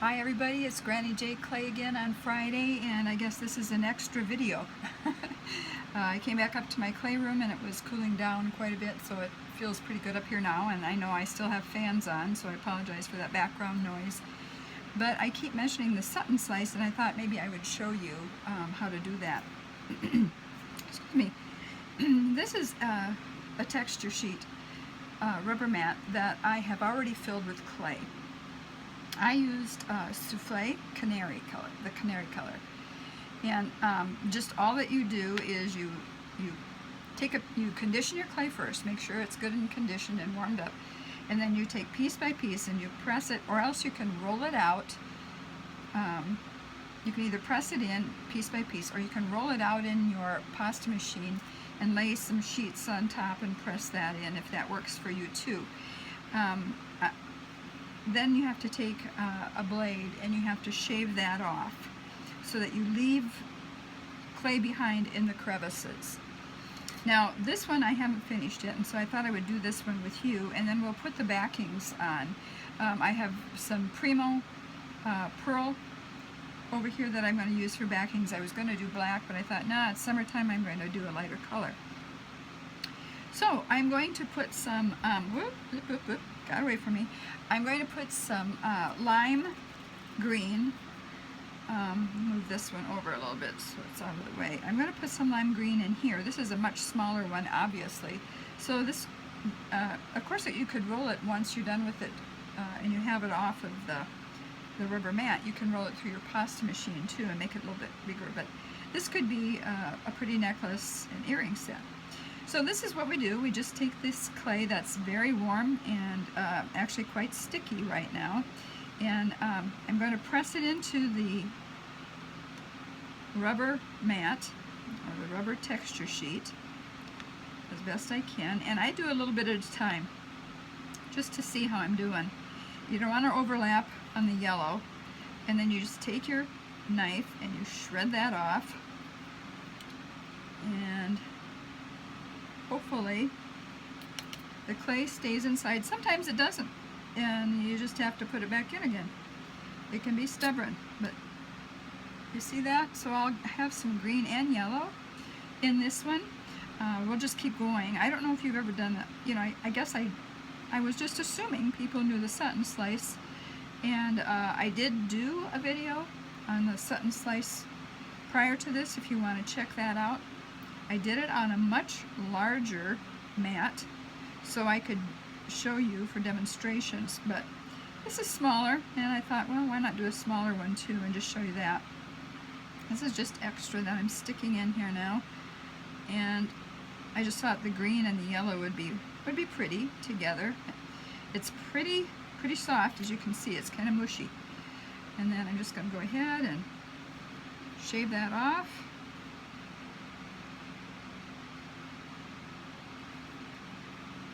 Hi everybody, it's Granny J Clay again on Friday, and I guess this is an extra video. I came back up to my clay room and it was cooling down quite a bit, so it feels pretty good up here now, and I know I still have fans on, so I apologize for that background noise. But I keep mentioning the Sutton Slice, and I thought maybe I would show you how to do that. Excuse me. This is a texture sheet rubber mat that I have already filled with clay. I used Souffle Canary color, the canary color, and just all that you do is you condition your clay first, make sure it's good and conditioned and warmed up, and then you take piece by piece and you press it, or else you can roll it out. You can either press it in piece by piece, or you can roll it out in your pasta machine and lay some sheets on top and press that in if that works for you too. Then you have to take a blade and you have to shave that off so that you leave clay behind in the crevices. Now this one I haven't finished yet, and so I thought I would do this one with you, and then we'll put the backings on. I have some Primo Pearl over here that I'm going to use for backings. I was going to do black, but I thought, nah, it's summertime, I'm going to do a lighter color. So I'm going to put some, got away from me. I'm going to put some lime green, move this one over a little bit so it's out of the way. I'm going to put some lime green in here. This is a much smaller one, obviously. So this, of course, you could roll it once you're done with it and you have it off of the rubber mat. You can roll it through your pasta machine too and make it a little bit bigger, but this could be a pretty necklace and earring set. So this is what we do. We just take this clay that's very warm and actually quite sticky right now, and I'm going to press it into the rubber mat or the rubber texture sheet as best I can, and I do a little bit at a time just to see how I'm doing. You don't want to overlap on the yellow, and then you just take your knife and you shred that off, and hopefully the clay stays inside. Sometimes it doesn't, and you just have to put it back in again. It can be stubborn, but you see that? So I'll have some green and yellow in this one. We'll just keep going. I don't know if you've ever done that. You know, I guess I was just assuming people knew the Sutton Slice, and I did do a video on the Sutton Slice prior to this if you want to check that out. I did it on a much larger mat so I could show you for demonstrations, but this is smaller, and I thought, well, why not do a smaller one too and just show you that. This is just extra that I'm sticking in here now, and I just thought the green and the yellow would be pretty together. It's pretty soft, as you can see. It's kind of mushy, and then I'm just going to go ahead and shave that off.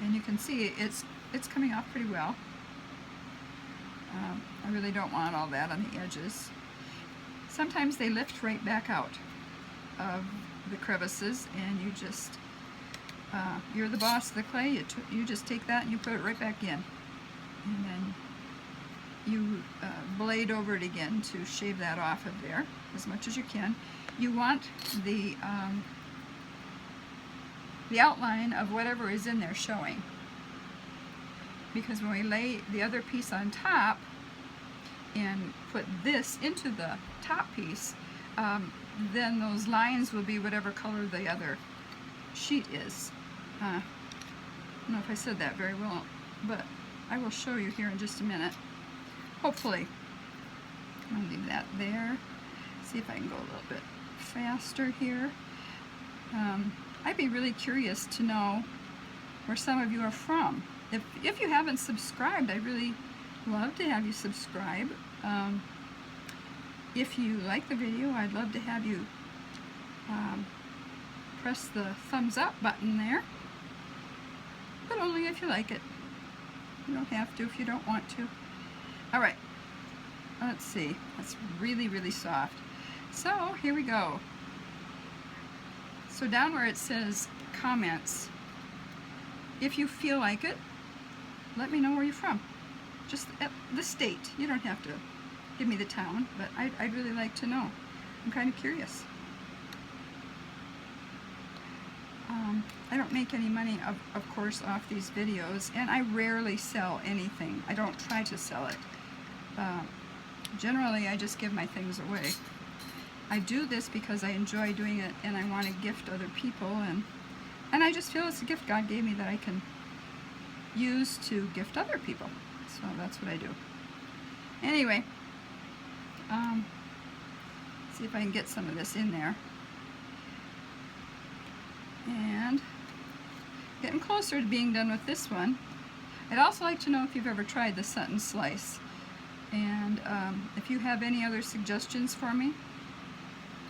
And you can see it's coming off pretty well. I really don't want all that on the edges. Sometimes they lift right back out of the crevices, and you just, you're the boss of the clay. You just take that and you put it right back in. And then you blade over it again to shave that off of there as much as you can. You want the outline of whatever is in there showing, because when we lay the other piece on top and put this into the top piece, then those lines will be whatever color the other sheet is. I don't know if I said that very well, but I will show you here in just a minute, hopefully. I'm going to leave that there. See if I can go a little bit faster here. I'd be really curious to know where some of you are from. If you haven't subscribed, I'd really love to have you subscribe. If you like the video, I'd love to have you press the thumbs up button there, but only if you like it. You don't have to if you don't want to. All right, let's see. That's really soft. So here we go. So down where it says comments, if you feel like it, let me know where you're from. Just the state. You don't have to give me the town, but I'd really like to know. I'm kind of curious. I don't make any money, of course, off these videos, and I rarely sell anything. I don't try to sell it. Generally, I just give my things away. I do this because I enjoy doing it, and I want to gift other people, and I just feel it's a gift God gave me that I can use to gift other people. So that's what I do. Anyway, see if I can get some of this in there. And getting closer to being done with this one. I'd also like to know if you've ever tried the Sutton Slice. And if you have any other suggestions for me,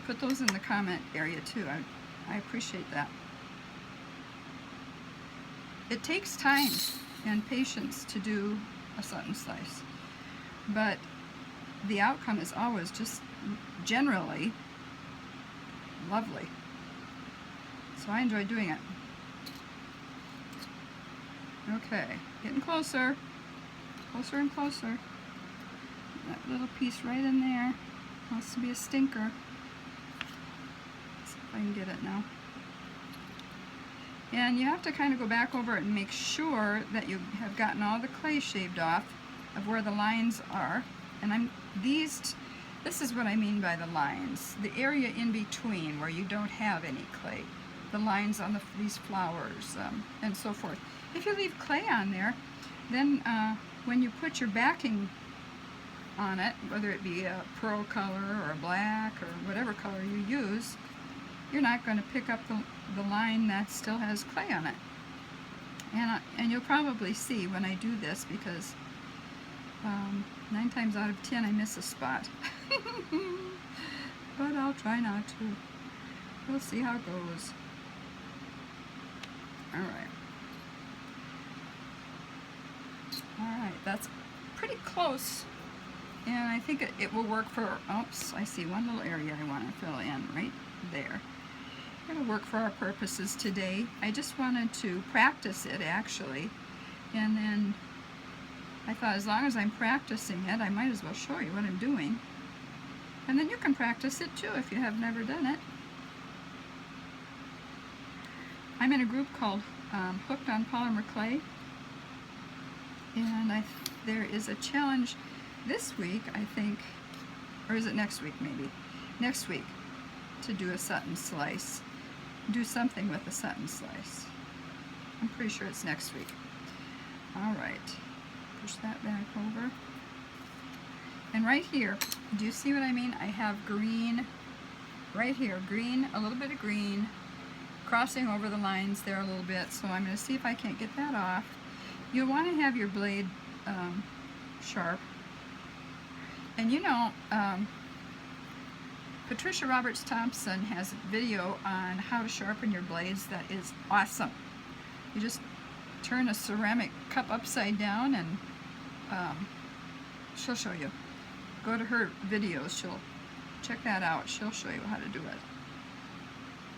put those in the comment area too. I appreciate that. It takes time and patience to do a Sutton Slice, but the outcome is always just generally lovely. So I enjoy doing it. Okay, getting closer. Closer and closer. That little piece right in there wants to be a stinker. Let's see if I can get it now. And you have to kind of go back over it and make sure that you have gotten all the clay shaved off of where the lines are. And this is what I mean by the lines. The area in between where you don't have any clay. The lines on these flowers and so forth. If you leave clay on there, then when you put your backing on it, whether it be a pearl color or a black or whatever color you use, you're not going to pick up the line that still has clay on it. And you'll probably see when I do this, because 9 times out of 10 I miss a spot. But I'll try not to. We'll see how it goes. Alright, that's pretty close, and I think it will work for, oops, I see one little area I want to fill in right there. It'll work for our purposes today. I just wanted to practice it actually, and then I thought as long as I'm practicing it, I might as well show you what I'm doing, and then you can practice it too if you have never done it. I'm in a group called Hooked on Polymer Clay, and there is a challenge this week, I think, or is it next week maybe? Next week, to do a Sutton Slice. Do something with a Sutton Slice. I'm pretty sure it's next week. Alright, push that back over. And right here, do you see what I mean? I have green, right here, green, a little bit of green, crossing over the lines there a little bit, so I'm going to see if I can't get that off. You'll want to have your blade sharp. And you know, Patricia Roberts Thompson has a video on how to sharpen your blades that is awesome. You just turn a ceramic cup upside down and she'll show you. Go to her videos, she'll check that out. She'll show you how to do it.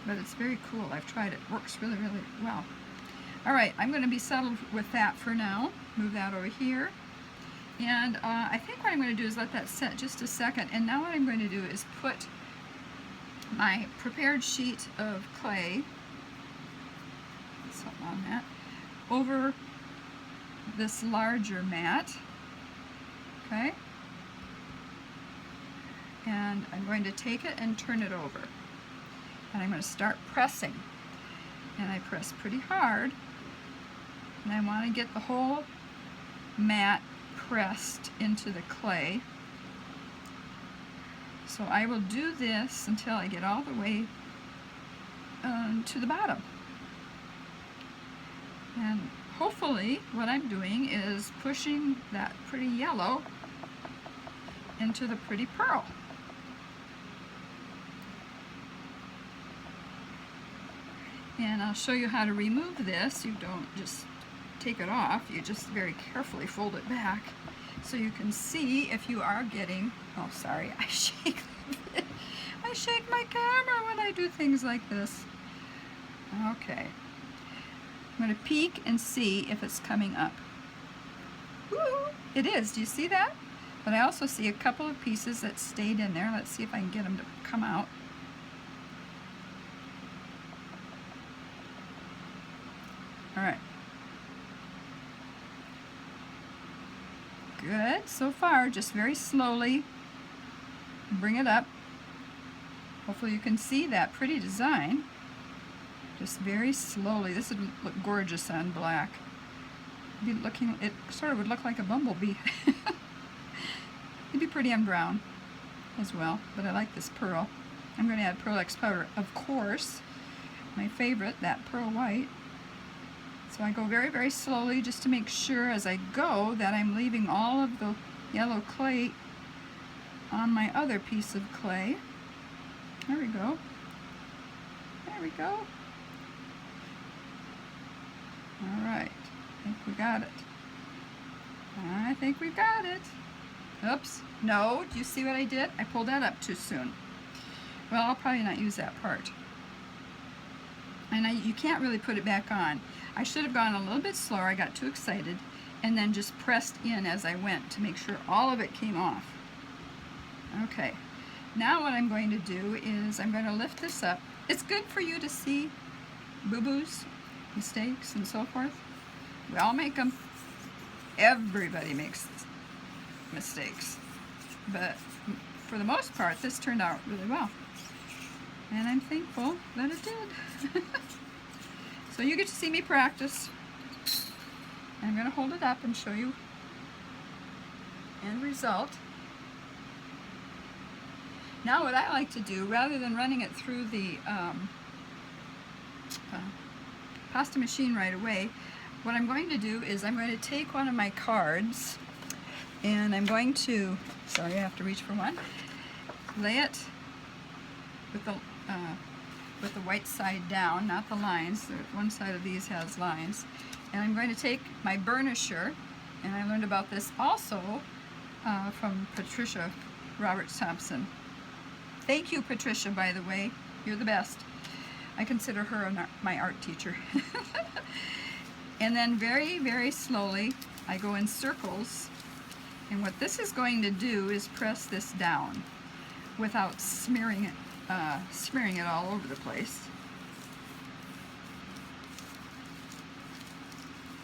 But it's very cool. I've tried it. Works really, really well. Alright, I'm going to be settled with that for now. Move that over here. And I think what I'm going to do is let that set just a second. And now what I'm going to do is put my prepared sheet of clay, something on that, over this larger mat. Okay? And I'm going to take it and turn it over. And I'm going to start pressing. And I press pretty hard. And I want to get the whole mat pressed into the clay. So I will do this until I get all the way to the bottom. And hopefully what I'm doing is pushing that pretty yellow into the pretty pearl. And I'll show you how to remove this. You don't just take it off, you just very carefully fold it back so you can see if you are getting, oh sorry, I shake my camera when I do things like this. Okay, I'm going to peek and see if it's coming up. Woo! It is. Do you see that? But I also see a couple of pieces that stayed in there. Let's see if I can get them to come out. All right. Good so far. Just very slowly bring it up. Hopefully you can see that pretty design. Just very slowly. This would look gorgeous on black. It sort of would look like a bumblebee. It'd be pretty on brown as well, but I like this pearl. I'm going to add Pearl X powder, of course. My favorite, that pearl white. So I go very, very slowly just to make sure as I go that I'm leaving all of the yellow clay on my other piece of clay. There we go. There we go. All right. I think we got it. I think we got it. Oops. No, do you see what I did? I pulled that up too soon. Well, I'll probably not use that part. And you can't really put it back on. I should have gone a little bit slower. I got too excited and then just pressed in as I went to make sure all of it came off. Okay. Now what I'm going to do is I'm going to lift this up. It's good for you to see boo-boos, mistakes, and so forth. We all make them. Everybody makes mistakes. But for the most part, this turned out really well. And I'm thankful that it did. So you get to see me practice. I'm going to hold it up and show you end result. Now what I like to do, rather than running it through the pasta machine right away, what I'm going to do is I'm going to take one of my cards and I'm going to, sorry I have to reach for one, lay it with the white side down, not the lines. One side of these has lines. And I'm going to take my burnisher, and I learned about this also from Patricia Roberts Thompson. Thank you, Patricia, by the way. You're the best. I consider her my art teacher. And then very, very slowly, I go in circles. And what this is going to do is press this down without smearing it all over the place.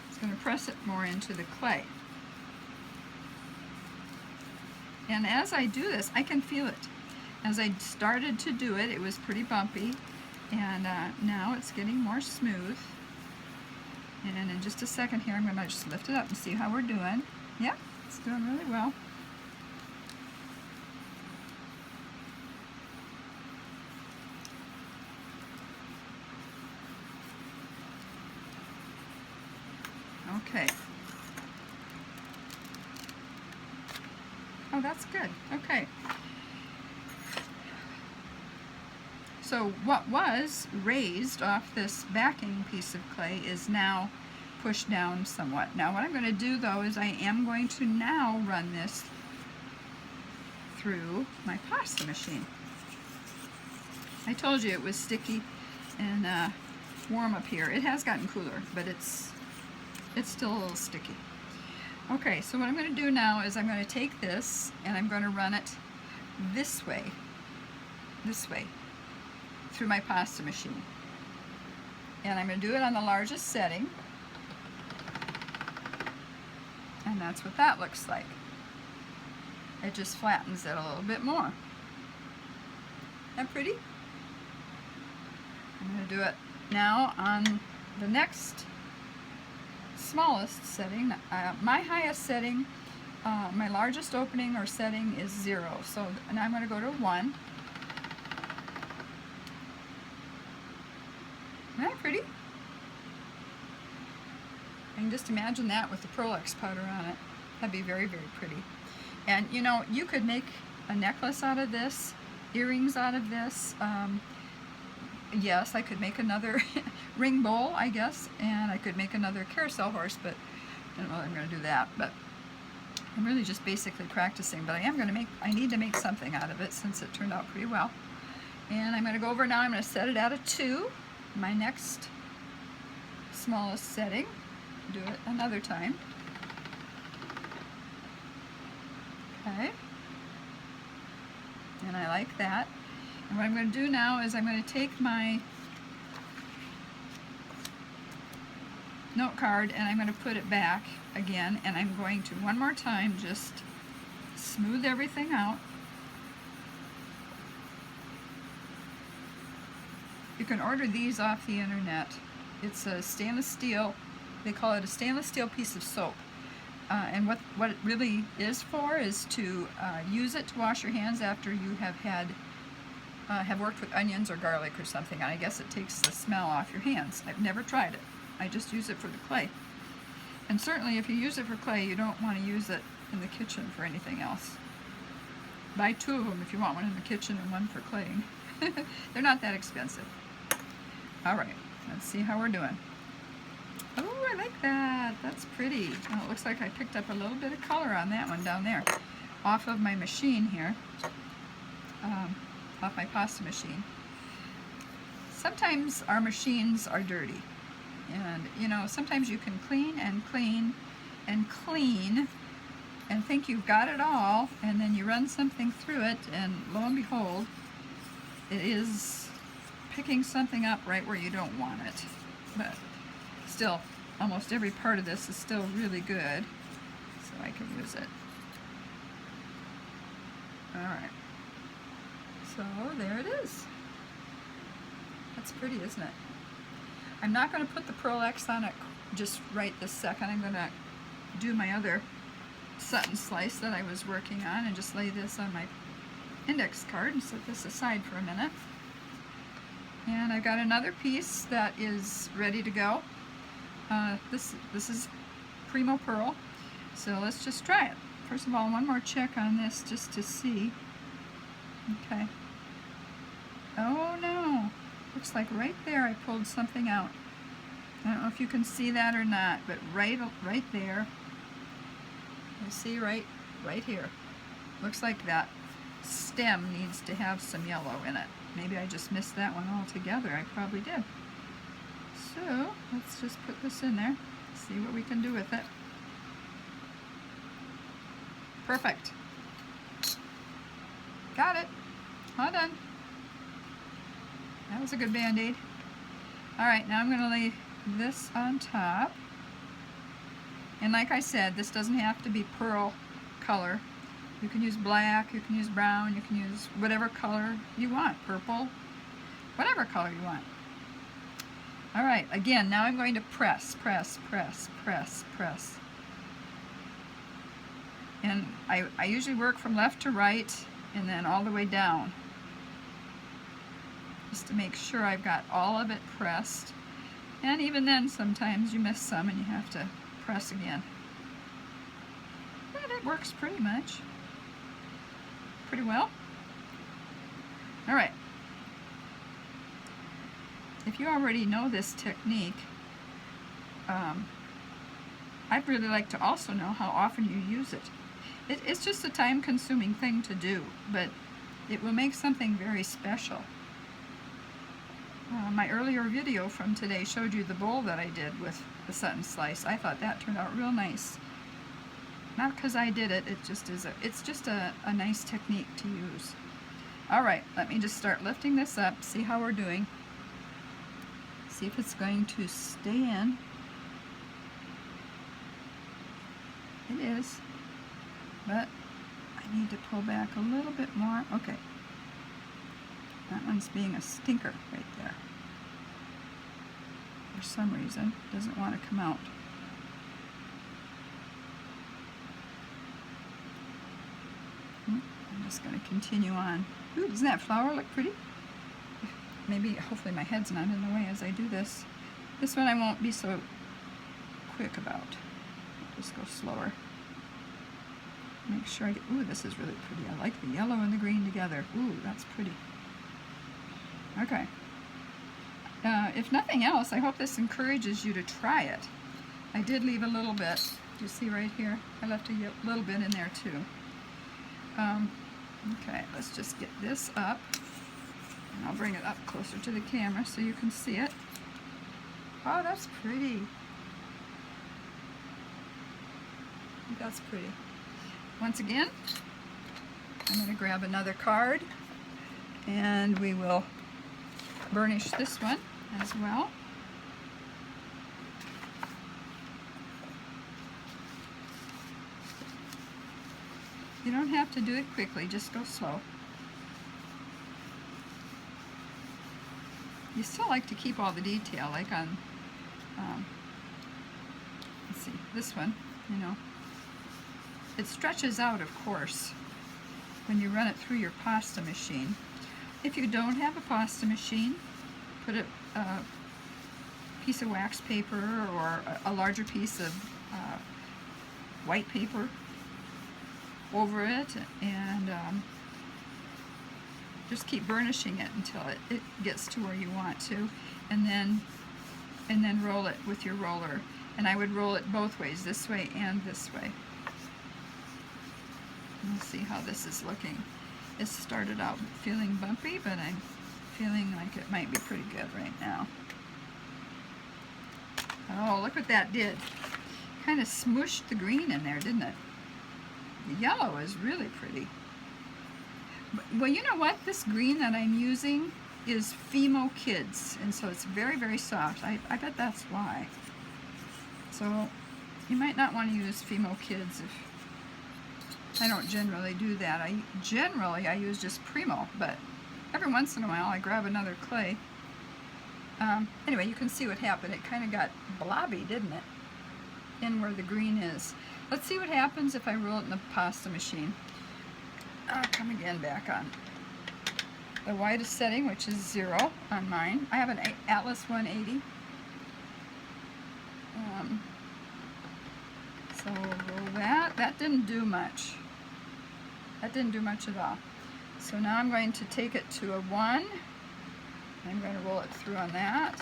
It's going to press it more into the clay. And as I do this, I can feel it. As I started to do it, it was pretty bumpy, and now it's getting more smooth. And in just a second here, I'm going to just lift it up and see how we're doing. Yeah, it's doing really well. Okay. Oh, that's good. Okay. So what was raised off this backing piece of clay is now pushed down somewhat. Now what I'm going to do though is I am going to now run this through my pasta machine. I told you it was sticky and warm up here. It has gotten cooler, but it's still a little sticky. Okay, so what I'm going to do now is I'm going to take this and I'm going to run it this way, through my pasta machine. And I'm going to do it on the largest setting. And that's what that looks like. It just flattens it a little bit more. Isn't that pretty? I'm going to do it now on the next smallest setting. My highest setting, my largest opening or setting is 0. So now I'm going to go to 1. Isn't that pretty? I can just imagine that with the Pearl X powder on it. That'd be very, very pretty. And you know, you could make a necklace out of this, earrings out of this. Yes, I could make another ring bowl, I guess, and I could make another carousel horse, but I don't know if I'm going to do that. But I'm really just basically practicing, but I need to make something out of it since it turned out pretty well. And I'm going to go over now, I'm going to set it at a 2, my next smallest setting. Do it another time. Okay. And I like that. And what I'm going to do now is I'm going to take my note card and I'm going to put it back again, and I'm going to one more time just smooth everything out. You can order these off the internet. It's a stainless steel, they call it a stainless steel piece of soap. And what it really is for is to use it to wash your hands after you have worked with onions or garlic or something. And I guess it takes the smell off your hands. I've never tried it. I just use it for the clay. And certainly if you use it for clay, you don't want to use it in the kitchen for anything else. Buy 2 of them if you want one in the kitchen and one for claying. They're not that expensive. Alright, let's see how we're doing. Oh, I like that. That's pretty. Well, it looks like I picked up a little bit of color on that one down there off of my machine here, off my pasta machine. Sometimes our machines are dirty, and you know, sometimes you can clean and clean and clean and think you've got it all, and then you run something through it and lo and behold, it is picking something up right where you don't want it. But still, almost every part of this is still really good, so I can use it. Alright, so there it is. That's pretty, isn't it? I'm not going to put the Pearl X on it just right this second. I'm going to do my other Sutton Slice that I was working on and just lay this on my index card and set this aside for a minute. And I've got another piece that is ready to go. This is Primo Pearl, so let's just try it. First of all, one more check on this just to see. Okay. Oh no, looks like right there I pulled something out. I don't know if you can see that or not, but right there, you see right here. Looks like that stem needs to have some yellow in it. Maybe I just missed that one altogether. I probably did. So let's just put this in there, see what we can do with it. Perfect. Got it. All done. That was a good band-aid. Alright, now I'm going to lay this on top. And like I said, this doesn't have to be pearl color. You can use black, you can use brown, you can use whatever color you want. Purple, whatever color you want. Alright, again, now I'm going to press. And I usually work from left to right and then all the way down, just to make sure I've got all of it pressed. And even then, sometimes you miss some and you have to press again. But it works pretty much. Pretty well. Alright. If you already know this technique, I'd really like to also know how often you use it. It's just a time-consuming thing to do, but it will make something very special. My earlier video from today showed you the bowl that I did with the Sutton Slice. I thought that turned out real nice. Not because I did it, it's just a nice technique to use. Alright, let me just start lifting this up, see how we're doing. See if it's going to stay in. It is, but I need to pull back a little bit more. Okay. That one's being a stinker right there. For some reason, it doesn't want to come out. I'm just going to continue on. Ooh, doesn't that flower look pretty? Maybe, hopefully my head's not in the way as I do this. This one I won't be so quick about. I'll just go slower. Make sure I get, ooh, this is really pretty. I like the yellow and the green together. Ooh, that's pretty. Okay. If nothing else, I hope this encourages you to try it. I did leave a little bit. You see right here? I left a little bit in there too. Okay, let's just get this up. And I'll bring it up closer to the camera so you can see it. Oh, that's pretty. That's pretty. Once again, I'm going to grab another card and we will burnish this one as well. You don't have to do it quickly, just go slow. You still like to keep all the detail, like on, let's see, this one, you know. It stretches out, of course, when you run it through your pasta machine. If you don't have a pasta machine, put a piece of wax paper or a larger piece of white paper over it, and just keep burnishing it until it gets to where you want to, and then roll it with your roller. And I would roll it both ways, this way and this way. We'll see how this is looking. It started out feeling bumpy, but I'm feeling like it might be pretty good right now. Oh, look what that did. Kind of smooshed the green in there, didn't it? The yellow is really pretty. Well, you know what? This green that I'm using is Fimo Kids, and so it's very, very soft. I bet that's why. So you might not want to use Fimo Kids if I don't generally do that. I use just Primo, but every once in a while I grab another clay. Anyway, you can see what happened. It kind of got blobby, didn't it? In where the green is. Let's see what happens if I roll it in the pasta machine. I'll come again back on the widest setting, which is 0 on mine. I have an Atlas 180. So roll that. That didn't do much. That didn't do much at all. So now I'm going to take it to a 1. I'm going to roll it through on that.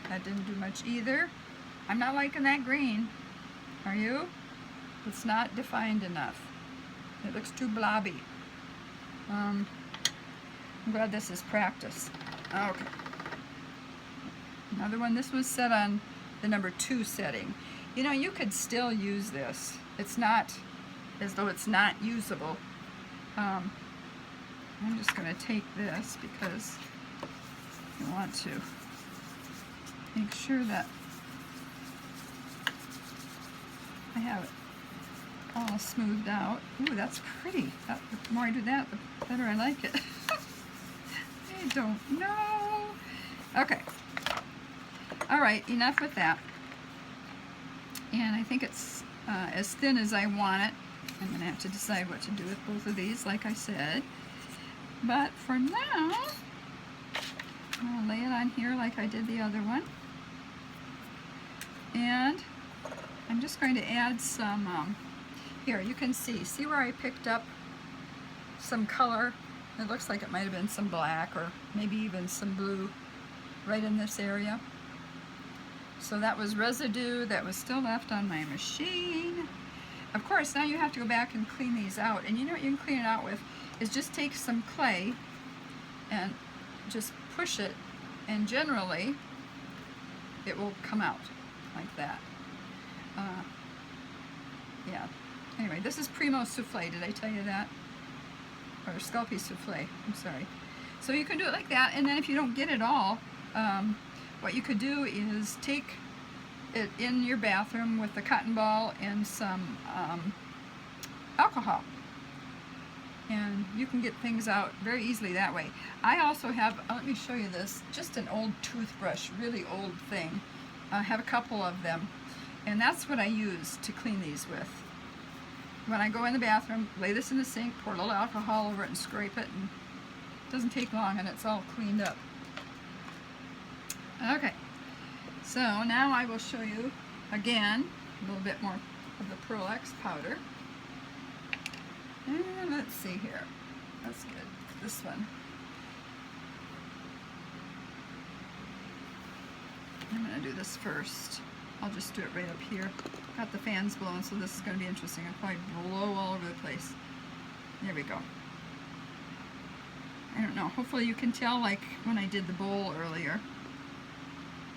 That didn't do much either. I'm not liking that green. Are you? It's not defined enough. It looks too blobby. I'm glad this is practice. Okay. Another one. This was set on the number 2 setting. You know, you could still use this. It's not as though it's not usable. I'm just going to take this because I want to make sure that I have it all smoothed out. Ooh, that's pretty. The more I do that, the better I like it. I don't know. Okay. All right, enough with that. And I think it's as thin as I want it. I'm going to have to decide what to do with both of these, like I said. But for now, I'll lay it on here like I did the other one. And I'm just going to add some, here you can see where I picked up some color. It looks like it might have been some black or maybe even some blue right in this area. So that was residue that was still left on my machine. Of course, now you have to go back and clean these out. And you know what you can clean it out with is just take some clay and just push it, and generally it will come out like that. Yeah. Anyway, this is Primo Souffle. Did I tell you that? Or Sculpey Souffle. I'm sorry. So you can do it like that, and then if you don't get it all, what you could do is take it in your bathroom with a cotton ball and some alcohol. And you can get things out very easily that way. I also have, let me show you this, just an old toothbrush, really old thing. I have a couple of them. And that's what I use to clean these with. When I go in the bathroom, lay this in the sink, pour a little alcohol over it and scrape it, and it doesn't take long and it's all cleaned up. Okay, so now I will show you again a little bit more of the Pearl X powder. And let's see here. That's good. This one. I'm going to do this first. I'll just do it right up here. Got the fans blowing, so this is going to be interesting. I'll probably blow all over the place. There we go. I don't know. Hopefully you can tell, like when I did the bowl earlier.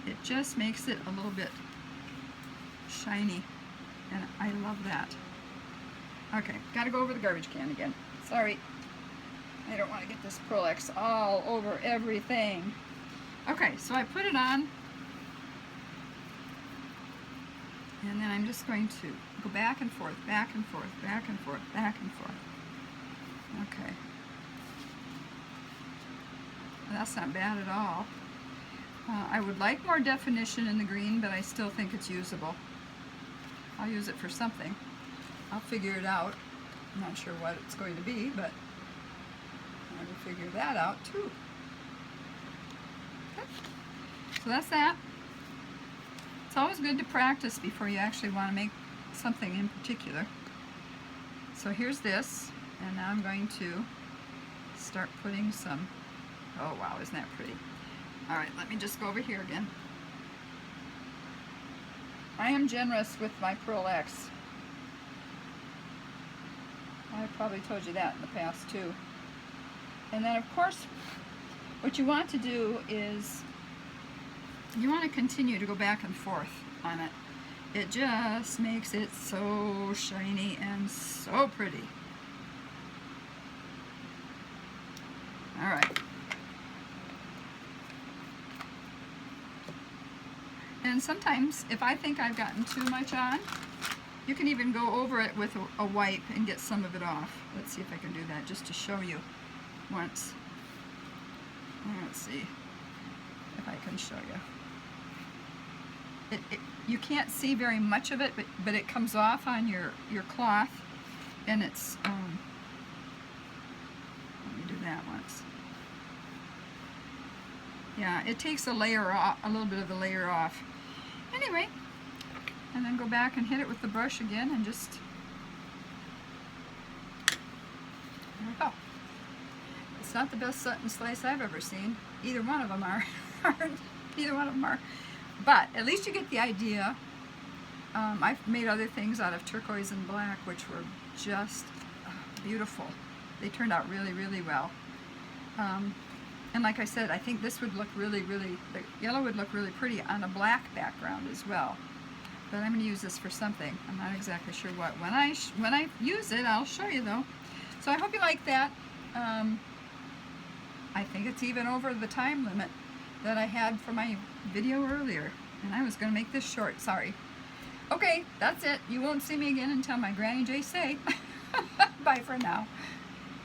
It just makes it a little bit shiny, and I love that. Okay, gotta go over the garbage can again. Sorry. I don't want to get this Pearl-Ex all over everything. Okay, so I put it on. And then I'm just going to go back and forth, back and forth, back and forth, back and forth. Okay. Well, that's not bad at all. I would like more definition in the green, but I still think it's usable. I'll use it for something. I'll figure it out. I'm not sure what it's going to be, but I will figure that out too. Okay. So that's that. It's always good to practice before you actually want to make something in particular. So here's this, and now I'm going to start putting some, oh wow, isn't that pretty? Alright, let me just go over here again. I am generous with my Pearl-Ex. I've probably told you that in the past too. And then of course, what you want to do is you want to continue to go back and forth on it. It just makes it so shiny and so pretty. Alright. And sometimes, if I think I've gotten too much on, you can even go over it with a wipe and get some of it off. Let's see if I can do that just to show you once. Let's see if I can show you. You can't see very much of it, but it comes off on your cloth, and it's, let me do that once. Yeah, it takes a layer off, a little bit of the layer off. Anyway, and then go back and hit it with the brush again and just, there we go. It's not the best Sutton Slice I've ever seen. Either one of them are. Neither one of them are. But at least you get the idea. I've made other things out of turquoise and black, which were just beautiful. They turned out really, really well. And like I said, I think this would look really, really, the yellow would look really pretty on a black background as well. But I'm going to use this for something. I'm not exactly sure what. When I use it, I'll show you though. So I hope you like that. I think it's even over the time limit that I had for my video earlier. And I was going to make this short, sorry. Okay, that's it. You won't see me again until my Granny J say. Bye for now.